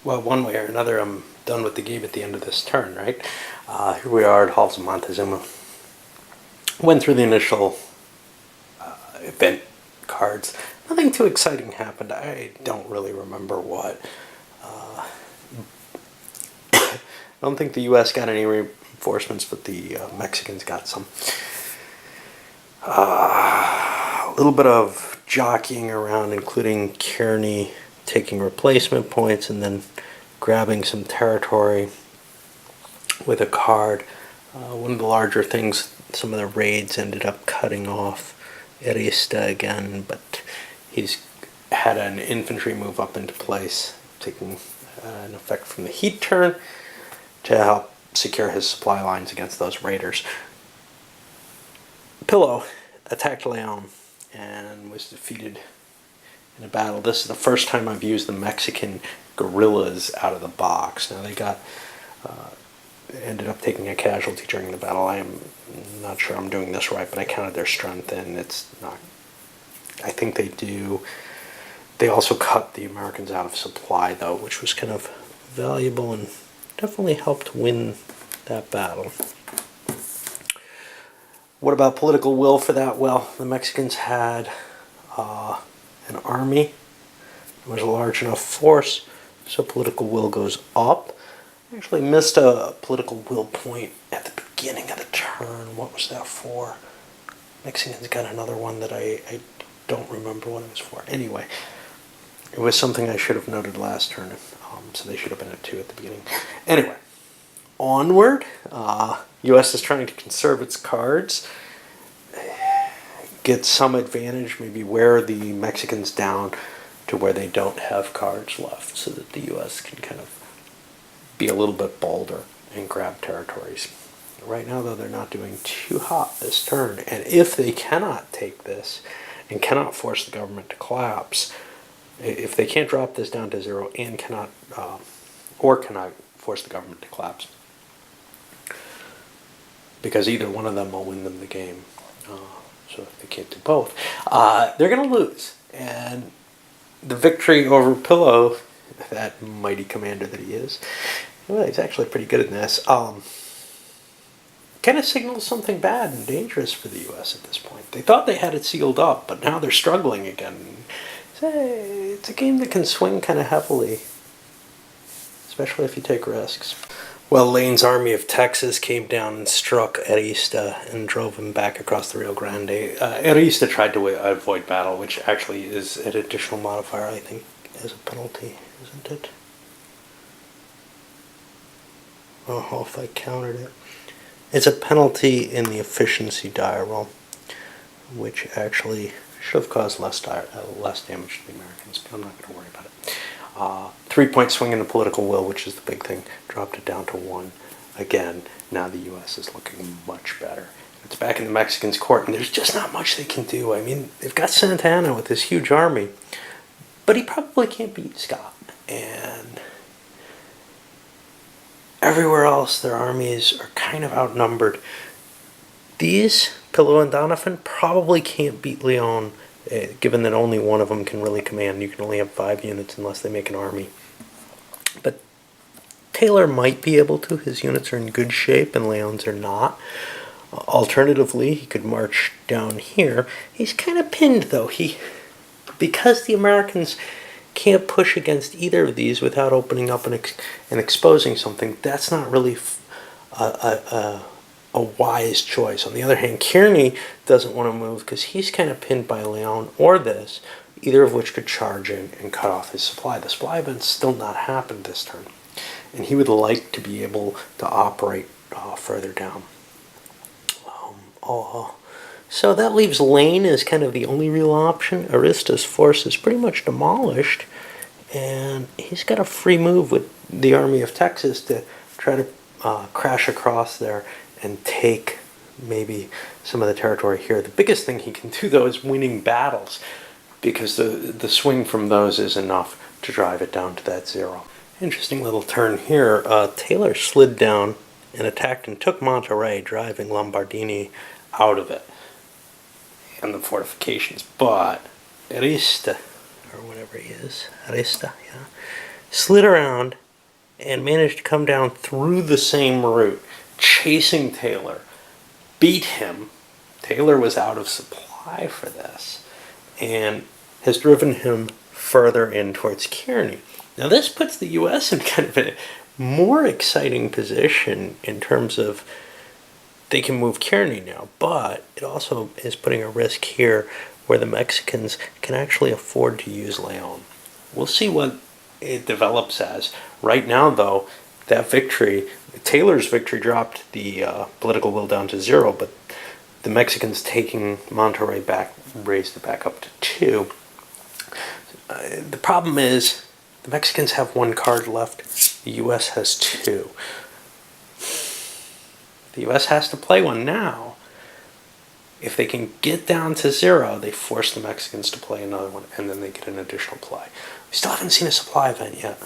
Well, one way or another, I'm done with the game at the end of this turn, right? Here we are at Halls of Montezuma. Went through the initial event cards. Nothing too exciting happened. I don't really remember what. I don't think the U.S. got any reinforcements, but the Mexicans got some. A little bit of jockeying around, including Kearney taking replacement points and then grabbing some territory with a card. One of the larger things, some of the raids ended up cutting off Arista again, but he's had an infantry move up into place, taking an effect from the heat turn to help secure his supply lines against those raiders. Pillow attacked Leon and was defeated in a battle. This is the first time I've used the Mexican guerrillas out of the box. Now they ended up taking a casualty during the battle. I am not sure I'm doing this right, but I counted their strength, and it's not. I think they do. They also cut the Americans out of supply, though, which was kind of valuable and definitely helped win that battle. What about political will for that? Well, the Mexicans had an army. It was a large enough force, so political will goes up. I actually missed a political will point at the beginning of the turn. What was that for? Mexicans got another one that I don't remember what it was for. Anyway, it was something I should have noted last turn, so they should have been at 2 at the beginning. Anyway, onward. U.S. is trying to conserve its cards, get some advantage, maybe wear the Mexicans down to where they don't have cards left, so that the U.S. can kind of be a little bit bolder and grab territories. Right now, though, they're not doing too hot this turn, and if they cannot take this and cannot force the government to collapse, if they can't drop this down to 0 and cannot force the government to collapse, because either one of them will win them the game. So if they can't do both, they're going to lose. And the victory over Pillow, that mighty commander that he is, well, he's actually pretty good in this, kind of signals something bad and dangerous for the U.S. at this point. They thought they had it sealed up, but now they're struggling again. It's a game that can swing kind of heavily, especially if you take risks. Well, Lane's Army of Texas came down and struck Arista and drove him back across the Rio Grande. Arista tried to avoid battle, which actually is an additional modifier, I think, as a penalty, isn't it? Oh, if I counted it. It's a penalty in the efficiency die roll, which actually should have caused less damage to the Americans, but I'm not going to worry about it. 3-point swing in the political will, which is the big thing, dropped it down to 1. Again, now the U.S. is looking much better. It's back in the Mexicans' court, and there's just not much they can do. I mean, they've got Santana with this huge army, but he probably can't beat Scott. And everywhere else, their armies are kind of outnumbered. These, Pillow and Donovan, probably can't beat Leon, given that only one of them can really command. You can only have 5 units unless they make an army. But Taylor might be able to. His units are in good shape and Leon's are not. Alternatively, he could march down here. He's kind of pinned, though. Because the Americans can't push against either of these without opening up and exposing something, that's not really a wise choice. On the other hand, Kearney doesn't want to move because he's kind of pinned by Leon or this, either of which could charge in and cut off his supply. The supply event's still not happened this turn, and he would like to be able to operate further down. So that leaves Lane as kind of the only real option. Arista's force is pretty much demolished, and he's got a free move with the Army of Texas to try to crash across there and take maybe some of the territory here. The biggest thing he can do, though, is winning battles, because the swing from those is enough to drive it down to that 0. Interesting little turn here. Taylor slid down and attacked and took Monterey, driving Lombardini out of it and the fortifications. But Arista, or whatever he is, Arista, yeah, slid around, and managed to come down through the same route, chasing Taylor, beat him. Taylor was out of supply for this, and has driven him further in towards Kearney. Now this puts the U.S. in kind of a more exciting position in terms of they can move Kearney now, but it also is putting a risk here where the Mexicans can actually afford to use Leon. We'll see what it develops as. Right now, though, that victory, Taylor's victory dropped the political will down to 0, but the Mexicans taking Monterrey back raised it back up to 2. The problem is the Mexicans have 1 card left. The U.S. has 2. The U.S. has to play one now. If they can get down to 0, they force the Mexicans to play another one, and then they get an additional play. We still haven't seen a supply event yet.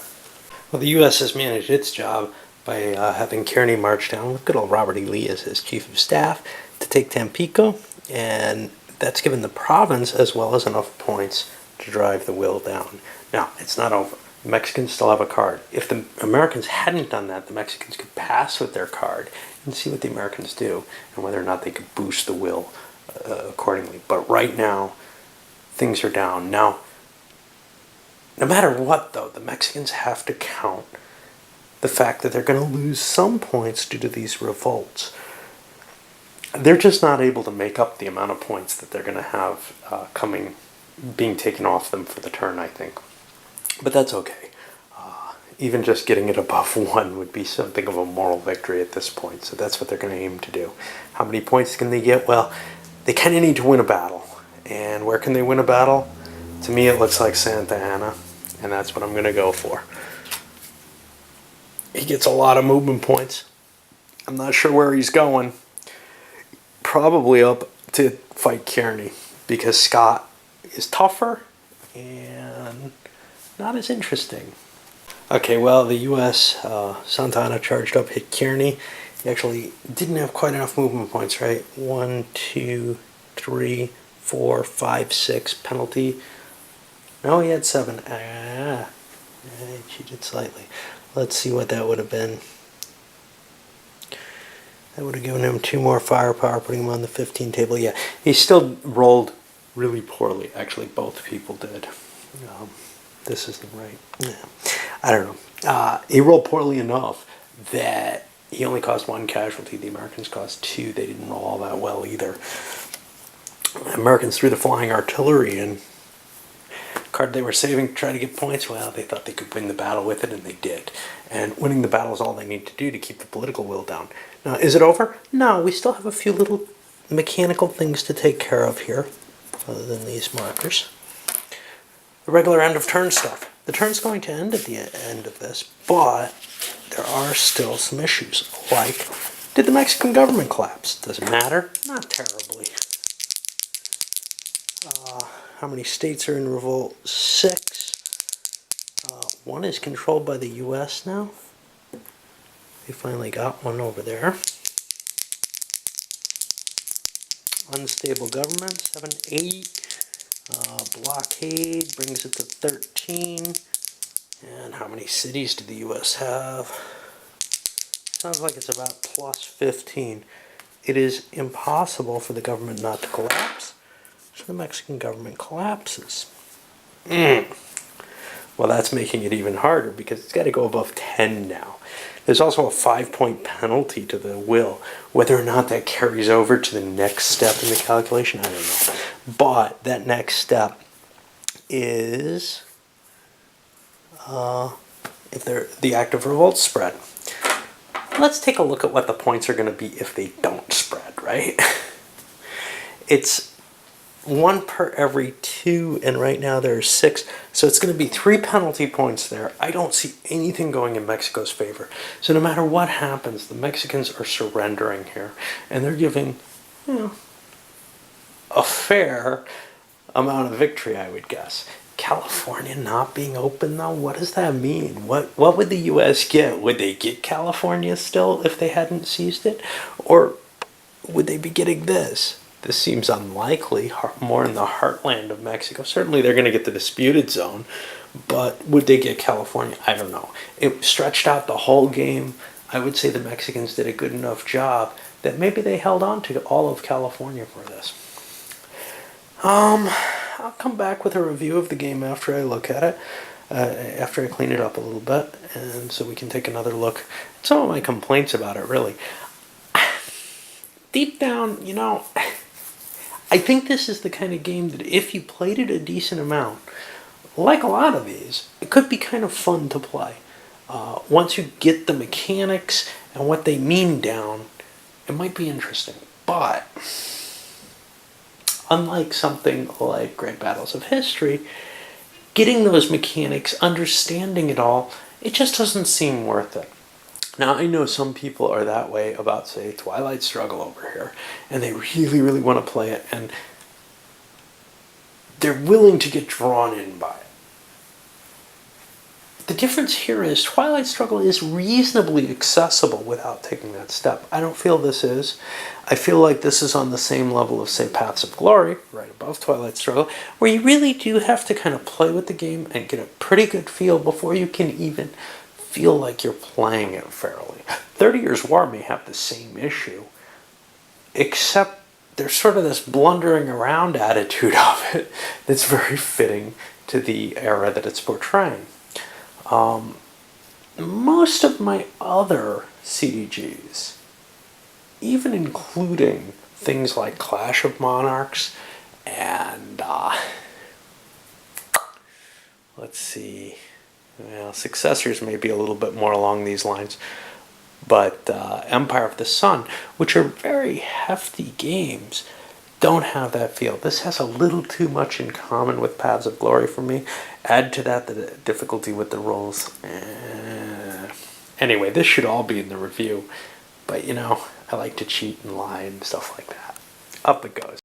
Well, the U.S. has managed its job by having Kearney march down with good old Robert E. Lee as his chief of staff to take Tampico, and that's given the province as well as enough points to drive the will down. Now, it's not over. The Mexicans still have a card. If the Americans hadn't done that, the Mexicans could pass with their card and see what the Americans do and whether or not they could boost the will accordingly. But right now, things are down. Now, no matter what, though, the Mexicans have to count the fact that they're going to lose some points due to these revolts. They're just not able to make up the amount of points that they're going to have being taken off them for the turn, I think. But that's okay. Even just getting it above 1 would be something of a moral victory at this point. So that's what they're going to aim to do. How many points can they get? Well, they kind of need to win a battle. And where can they win a battle? To me, it looks like Santa Ana. And that's what I'm going to go for. He gets a lot of movement points. I'm not sure where he's going. Probably up to fight Kearney. Because Scott is tougher and not as interesting. Okay, well, the U.S. Santa Ana charged up, hit Kearney. He actually didn't have quite enough movement points, right? 1, 2, 3, 4, 5, 6 penalty. No, he had 7. I cheated slightly. Let's see what that would have been. That would have given him 2 more firepower, putting him on the 15 table. Yeah, he still rolled really poorly. Actually, both people did. This isn't right. Yeah. I don't know. He rolled poorly enough that he only caused 1 casualty. The Americans caused 2. They didn't roll all that well either. The Americans threw the flying artillery in. Card they were saving to try to get points. Well, they thought they could win the battle with it, and they did. And winning the battle is all they need to do to keep the political will down. Now, is it over? No, we still have a few little mechanical things to take care of here, other than these markers. The regular end of turn stuff. The turn's going to end at the end of this, but there are still some issues. Like, did the Mexican government collapse? Does it matter? Not terribly. How many states are in revolt? 6. 1 is controlled by the U.S. now. We finally got one over there. Unstable government, 7, 8. Blockade brings it to 13. And how many cities do the U.S. have? Sounds like it's about plus 15. It is impossible for the government not to collapse. So the Mexican government collapses. Well, that's making it even harder because it's got to go above 10 now. There's also a 5-point penalty to the will. Whether or not that carries over to the next step in the calculation, I don't know. But that next step is if the act of revolt spread. Let's take a look at what the points are going to be if they don't spread, right? It's 1 per every 2, and right now there's 6. So it's going to be 3 penalty points there. I don't see anything going in Mexico's favor. So no matter what happens, the Mexicans are surrendering here. And they're giving, a fair amount of victory, I would guess. California not being open, though? What does that mean? What would the U.S. get? Would they get California still if they hadn't seized it? Or would they be getting this? This seems unlikely, more in the heartland of Mexico. Certainly they're going to get the disputed zone, But would they get California? I don't know. It stretched out the whole game. I would say the Mexicans did a good enough job that maybe they held on to all of California for this. I'll come back with a review of the game after I look at it, after I clean it up a little bit, and so we can take another look at some of my complaints about it, really. Deep down, I think this is the kind of game that if you played it a decent amount, like a lot of these, it could be kind of fun to play. Once you get the mechanics and what they mean down, it might be interesting. But unlike something like Great Battles of History, getting those mechanics, understanding it all, it just doesn't seem worth it. Now, I know some people are that way about, say, Twilight Struggle over here, and they really, really want to play it, and they're willing to get drawn in by it. The difference here is Twilight Struggle is reasonably accessible without taking that step. I don't feel this is. I feel like this is on the same level of, say, Paths of Glory, right above Twilight Struggle, where you really do have to kind of play with the game and get a pretty good feel before you can even feel like you're playing it fairly. 30 Years' War may have the same issue, except there's sort of this blundering around attitude of it that's very fitting to the era that it's portraying. Most of my other CDGs, even including things like Clash of Monarchs and, let's see, well, Successors may be a little bit more along these lines, but Empire of the Sun, which are very hefty games, don't have that feel. This has a little too much in common with Paths of Glory for me. Add to that the difficulty with the rolls. Anyway, this should all be in the review. But, I like to cheat and lie and stuff like that. Up it goes.